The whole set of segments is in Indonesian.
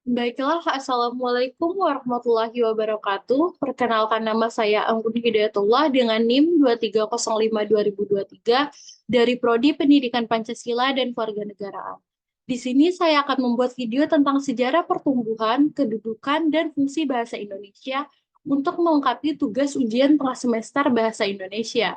Baiklah, Assalamualaikum warahmatullahi wabarakatuh. Perkenalkan nama saya Anggun Hidayatullah dengan NIM 2305-2023 dari Prodi Pendidikan Pancasila dan Kewarganegaraan. Di sini saya akan membuat video tentang sejarah pertumbuhan, kedudukan, dan fungsi bahasa Indonesia untuk melengkapi tugas ujian tengah semester Bahasa Indonesia.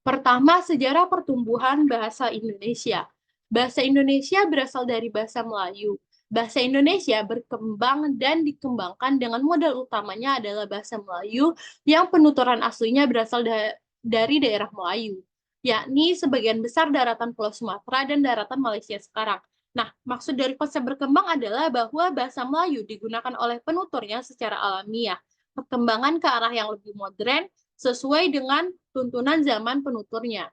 Pertama, sejarah pertumbuhan bahasa Indonesia. Bahasa Indonesia berasal dari bahasa Melayu. Bahasa Indonesia berkembang dan dikembangkan dengan modal utamanya adalah bahasa Melayu yang penuturan aslinya berasal dari daerah Melayu, yakni sebagian besar daratan Pulau Sumatera dan daratan Malaysia sekarang. Nah, maksud dari konsep berkembang adalah bahwa bahasa Melayu digunakan oleh penuturnya secara alamiah. Perkembangan ke arah yang lebih modern sesuai dengan tuntunan zaman penuturnya.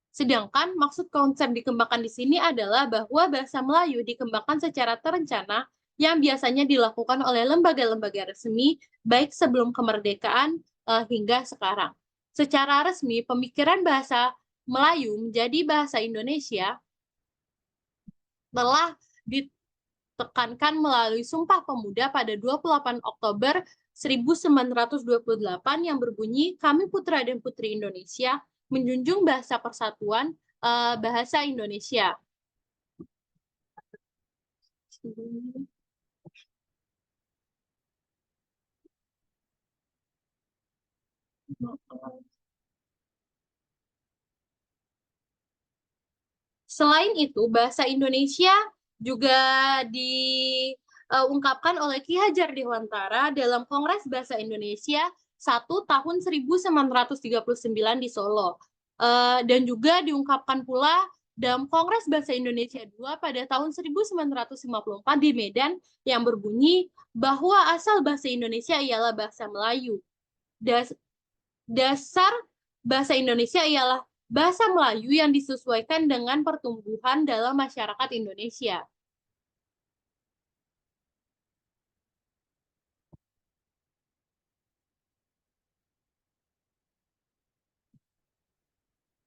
Sedangkan maksud konsep dikembangkan di sini adalah bahwa bahasa Melayu dikembangkan secara terencana yang biasanya dilakukan oleh lembaga-lembaga resmi baik sebelum kemerdekaan hingga sekarang. Secara resmi, pemikiran bahasa Melayu menjadi bahasa Indonesia telah ditekankan melalui Sumpah Pemuda pada 28 Oktober 1928 yang berbunyi, "Kami putra dan putri Indonesia menjunjung bahasa persatuan bahasa Indonesia." Selain itu, bahasa Indonesia juga diungkapkan oleh Ki Hajar Dewantara dalam Kongres Bahasa Indonesia 1 tahun 1939 di Solo. Dan juga diungkapkan pula dalam Kongres Bahasa Indonesia II pada tahun 1954 di Medan yang berbunyi bahwa asal bahasa Indonesia ialah bahasa Melayu. Dasar bahasa Indonesia ialah bahasa Melayu yang disesuaikan dengan pertumbuhan dalam masyarakat Indonesia.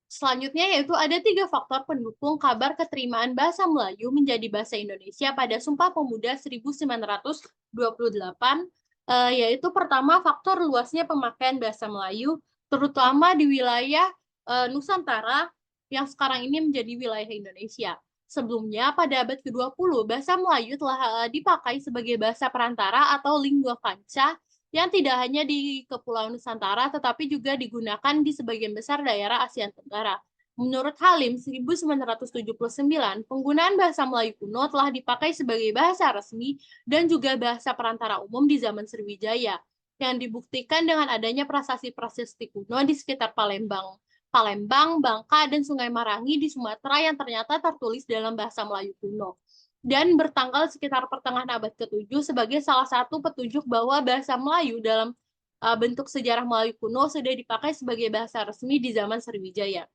Selanjutnya yaitu ada 3 faktor pendukung kabar keterimaan bahasa Melayu menjadi bahasa Indonesia pada Sumpah Pemuda 1928, yaitu pertama faktor luasnya pemakaian bahasa Melayu, terutama di wilayah Nusantara yang sekarang ini menjadi wilayah Indonesia. Sebelumnya, pada abad ke-20, bahasa Melayu telah dipakai sebagai bahasa perantara atau lingua franca yang tidak hanya di Kepulauan Nusantara, tetapi juga digunakan di sebagian besar daerah Asia Tenggara. Menurut Halim 1979, penggunaan bahasa Melayu kuno telah dipakai sebagai bahasa resmi dan juga bahasa perantara umum di zaman Sriwijaya, yang dibuktikan dengan adanya prasasti-prasasti kuno di sekitar Palembang, Bangka, dan Sungai Marangi di Sumatera yang ternyata tertulis dalam bahasa Melayu kuno dan bertanggal sekitar pertengahan abad ke-7 sebagai salah satu petunjuk bahwa bahasa Melayu dalam bentuk sejarah Melayu kuno sudah dipakai sebagai bahasa resmi di zaman Sriwijaya.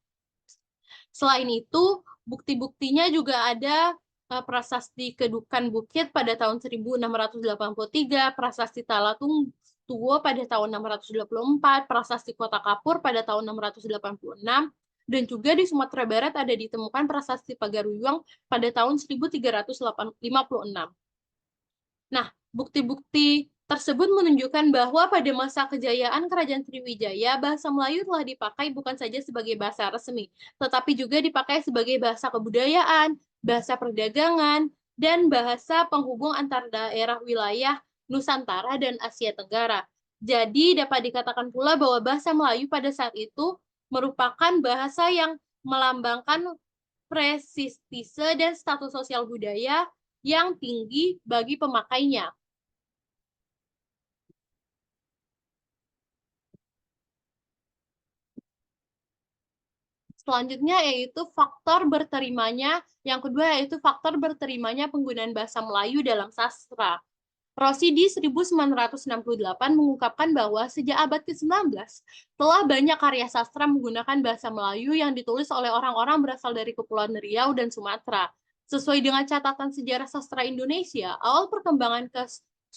Selain itu, bukti-buktinya juga ada prasasti Kedukan Bukit pada tahun 1683, prasasti Talatung Tuwo pada tahun 624, prasasti Kota Kapur pada tahun 686, dan juga di Sumatera Barat ada ditemukan prasasti Pagaruyung pada tahun 1356. Nah, bukti-bukti tersebut menunjukkan bahwa pada masa kejayaan Kerajaan Sriwijaya, bahasa Melayu telah dipakai bukan saja sebagai bahasa resmi, tetapi juga dipakai sebagai bahasa kebudayaan, bahasa perdagangan, dan bahasa penghubung antar daerah wilayah Nusantara dan Asia Tenggara. Jadi dapat dikatakan pula bahwa bahasa Melayu pada saat itu merupakan bahasa yang melambangkan presistise dan status sosial budaya yang tinggi bagi pemakainya. Selanjutnya yaitu faktor berterimanya, yang kedua yaitu faktor berterimanya penggunaan bahasa Melayu dalam sastra. Rossi di 1968 mengungkapkan bahwa sejak abad ke-19 telah banyak karya sastra menggunakan bahasa Melayu yang ditulis oleh orang-orang berasal dari Kepulauan Riau dan Sumatera. Sesuai dengan catatan sejarah sastra Indonesia, awal perkembangan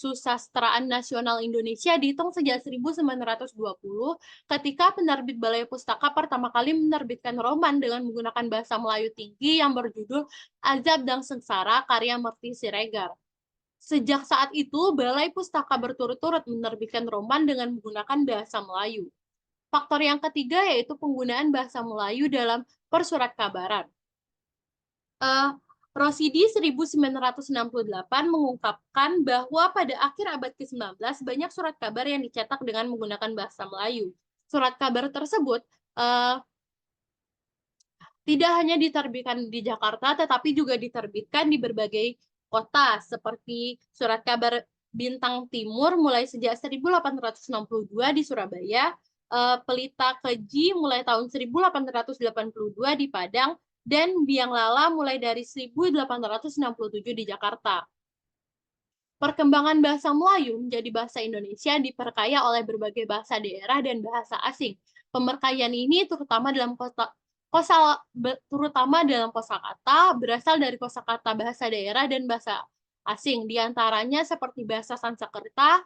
Susastraan Nasional Indonesia dihitung sejak 1920 ketika penerbit Balai Pustaka pertama kali menerbitkan roman dengan menggunakan bahasa Melayu tinggi yang berjudul Azab dan Sengsara karya Merti Siregar. Sejak saat itu, Balai Pustaka berturut-turut menerbitkan roman dengan menggunakan bahasa Melayu. Faktor yang ketiga yaitu penggunaan bahasa Melayu dalam persuratkabaran. Rosidi 1968 mengungkapkan bahwa pada akhir abad ke-19 banyak surat kabar yang dicetak dengan menggunakan bahasa Melayu. Surat kabar tersebut tidak hanya diterbitkan di Jakarta, tetapi juga diterbitkan di berbagai kota, seperti surat kabar Bintang Timur mulai sejak 1862 di Surabaya, Pelita Keji mulai tahun 1882 di Padang, dan Biang Lala mulai dari 1867 di Jakarta. Perkembangan bahasa Melayu menjadi bahasa Indonesia diperkaya oleh berbagai bahasa daerah dan bahasa asing. Pemerkayaan ini terutama dalam kosakata berasal dari kosakata bahasa daerah dan bahasa asing. Di antaranya seperti bahasa Sanskerta,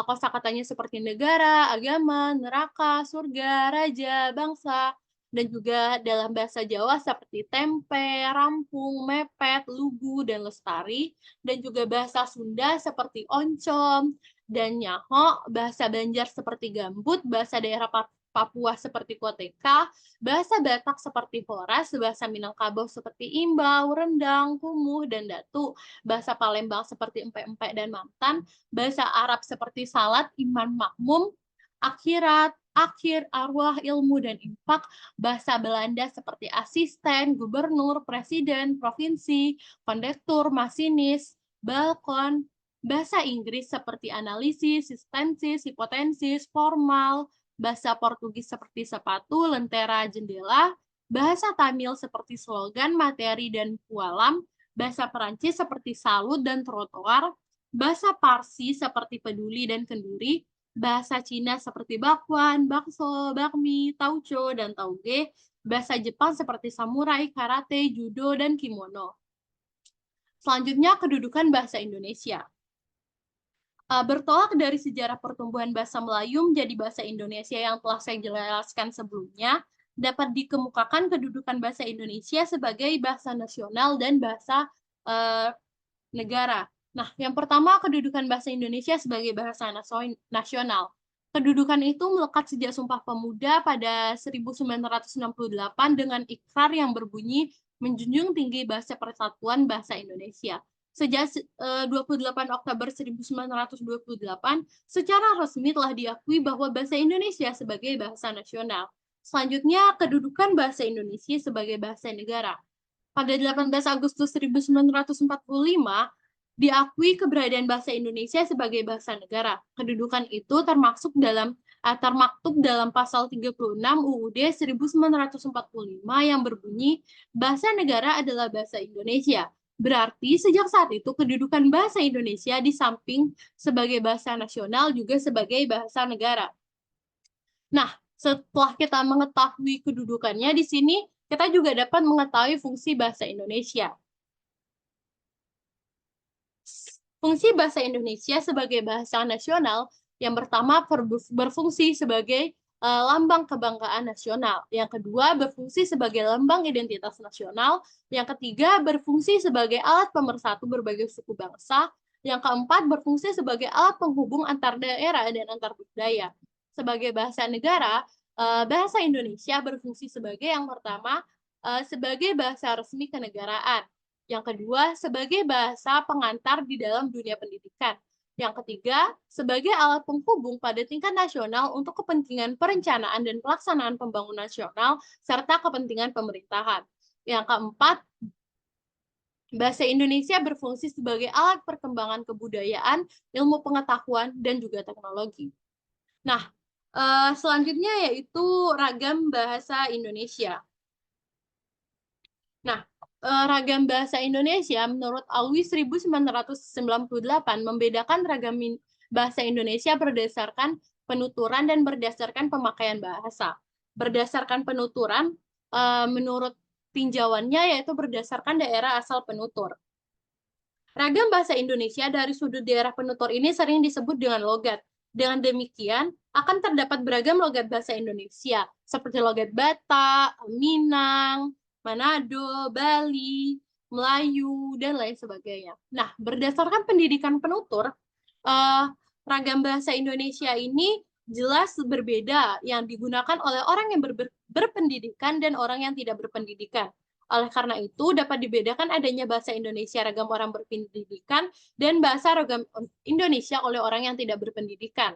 kosakatanya seperti negara, agama, neraka, surga, raja, bangsa, dan juga dalam bahasa Jawa seperti tempe, rampung, mepet, lugu, dan lestari, dan juga bahasa Sunda seperti oncom dan nyaho, bahasa Banjar seperti gambut, bahasa daerah Papua seperti koteka, bahasa Batak seperti horas, bahasa Minangkabau seperti imbau, rendang, kumuh, dan datu, bahasa Palembang seperti empek-empek dan mantan, bahasa Arab seperti salat, iman, makmum, akhirat, akhir, arwah, ilmu, dan infak, bahasa Belanda seperti asisten, gubernur, presiden, provinsi, kondektur, masinis, balkon, bahasa Inggris seperti analisis, sistensis, hipotensis, formal, bahasa Portugis seperti sepatu, lentera, jendela, bahasa Tamil seperti slogan, materi, dan pualam, bahasa Perancis seperti salut dan trotoar, bahasa Parsi seperti peduli dan kenduri, bahasa Cina seperti bakwan, bakso, bakmi, tauco, dan tauge, bahasa Jepang seperti samurai, karate, judo, dan kimono. Selanjutnya, kedudukan bahasa Indonesia. Bertolak dari sejarah pertumbuhan bahasa Melayu menjadi bahasa Indonesia yang telah saya jelaskan sebelumnya, dapat dikemukakan kedudukan bahasa Indonesia sebagai bahasa nasional dan bahasa negara. Nah, yang pertama, kedudukan bahasa Indonesia sebagai bahasa nasional. Kedudukan itu melekat sejak Sumpah Pemuda pada 1968 dengan ikrar yang berbunyi menjunjung tinggi bahasa persatuan bahasa Indonesia. Sejak 28 Oktober 1928, secara resmi telah diakui bahwa bahasa Indonesia sebagai bahasa nasional. Selanjutnya, kedudukan bahasa Indonesia sebagai bahasa negara. Pada 18 Agustus 1945, diakui keberadaan bahasa Indonesia sebagai bahasa negara. Kedudukan itu termaktub dalam pasal 36 UUD 1945 yang berbunyi bahasa negara adalah bahasa Indonesia. Berarti sejak saat itu kedudukan bahasa Indonesia di samping sebagai bahasa nasional juga sebagai bahasa negara. Nah, setelah kita mengetahui kedudukannya di sini, kita juga dapat mengetahui fungsi bahasa Indonesia. Fungsi bahasa Indonesia sebagai bahasa nasional yang pertama berfungsi sebagai lambang kebanggaan nasional. Yang kedua, berfungsi sebagai lambang identitas nasional. Yang ketiga, berfungsi sebagai alat pemersatu berbagai suku bangsa. Yang keempat, berfungsi sebagai alat penghubung antar daerah dan antar budaya. Sebagai bahasa negara, bahasa Indonesia berfungsi sebagai yang pertama, sebagai bahasa resmi kenegaraan. Yang kedua, sebagai bahasa pengantar di dalam dunia pendidikan. Yang ketiga, sebagai alat penghubung pada tingkat nasional untuk kepentingan perencanaan dan pelaksanaan pembangunan nasional, serta kepentingan pemerintahan. Yang keempat, bahasa Indonesia berfungsi sebagai alat perkembangan kebudayaan, ilmu pengetahuan, dan juga teknologi. Nah, selanjutnya yaitu ragam bahasa Indonesia. Nah, ragam bahasa Indonesia menurut Alwi 1998 membedakan ragam bahasa Indonesia berdasarkan penuturan dan berdasarkan pemakaian bahasa. Berdasarkan penuturan, menurut tinjauannya yaitu berdasarkan daerah asal penutur. Ragam bahasa Indonesia dari sudut daerah penutur ini sering disebut dengan logat. Dengan demikian, akan terdapat beragam logat bahasa Indonesia, seperti logat Batak, Minang, Manado, Bali, Melayu, dan lain sebagainya. Nah, berdasarkan pendidikan penutur, eh, ragam bahasa Indonesia ini jelas berbeda yang digunakan oleh orang yang berpendidikan dan orang yang tidak berpendidikan. Oleh karena itu, dapat dibedakan adanya bahasa Indonesia ragam orang berpendidikan dan bahasa ragam Indonesia oleh orang yang tidak berpendidikan.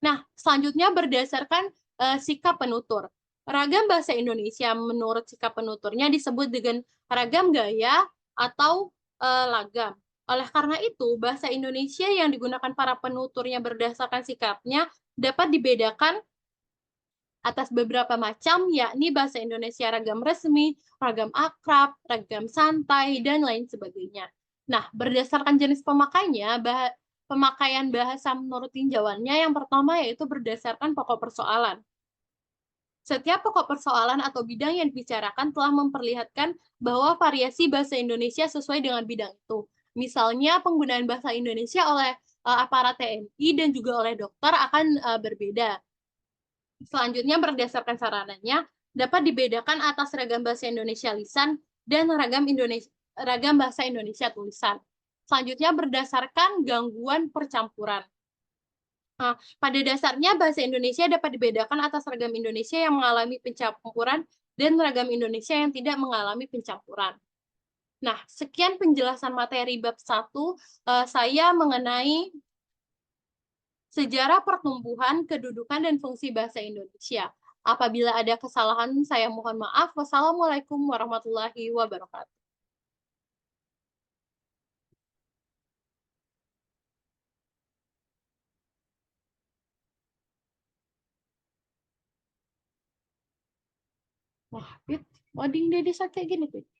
Nah, selanjutnya berdasarkan sikap penutur. Ragam bahasa Indonesia menurut sikap penuturnya disebut dengan ragam gaya atau lagam. Oleh karena itu, bahasa Indonesia yang digunakan para penuturnya berdasarkan sikapnya dapat dibedakan atas beberapa macam, yakni bahasa Indonesia ragam resmi, ragam akrab, ragam santai, dan lain sebagainya. Nah, berdasarkan jenis pemakainya, pemakaian bahasa menurut tinjauannya yang pertama yaitu berdasarkan pokok persoalan. Setiap pokok persoalan atau bidang yang dibicarakan telah memperlihatkan bahwa variasi bahasa Indonesia sesuai dengan bidang itu. Misalnya, penggunaan bahasa Indonesia oleh aparat TNI dan juga oleh dokter akan berbeda. Selanjutnya, berdasarkan sarananya, dapat dibedakan atas ragam bahasa Indonesia lisan dan ragam bahasa Indonesia tulisan. Selanjutnya, berdasarkan gangguan percampuran. Nah, pada dasarnya, bahasa Indonesia dapat dibedakan atas ragam Indonesia yang mengalami pencampuran dan ragam Indonesia yang tidak mengalami pencampuran. Nah, sekian penjelasan materi bab 1 saya mengenai sejarah pertumbuhan, kedudukan, dan fungsi bahasa Indonesia. Apabila ada kesalahan, saya mohon maaf. Wassalamualaikum warahmatullahi wabarakatuh. Wah, Pit, wading dede kayak gini, Pit.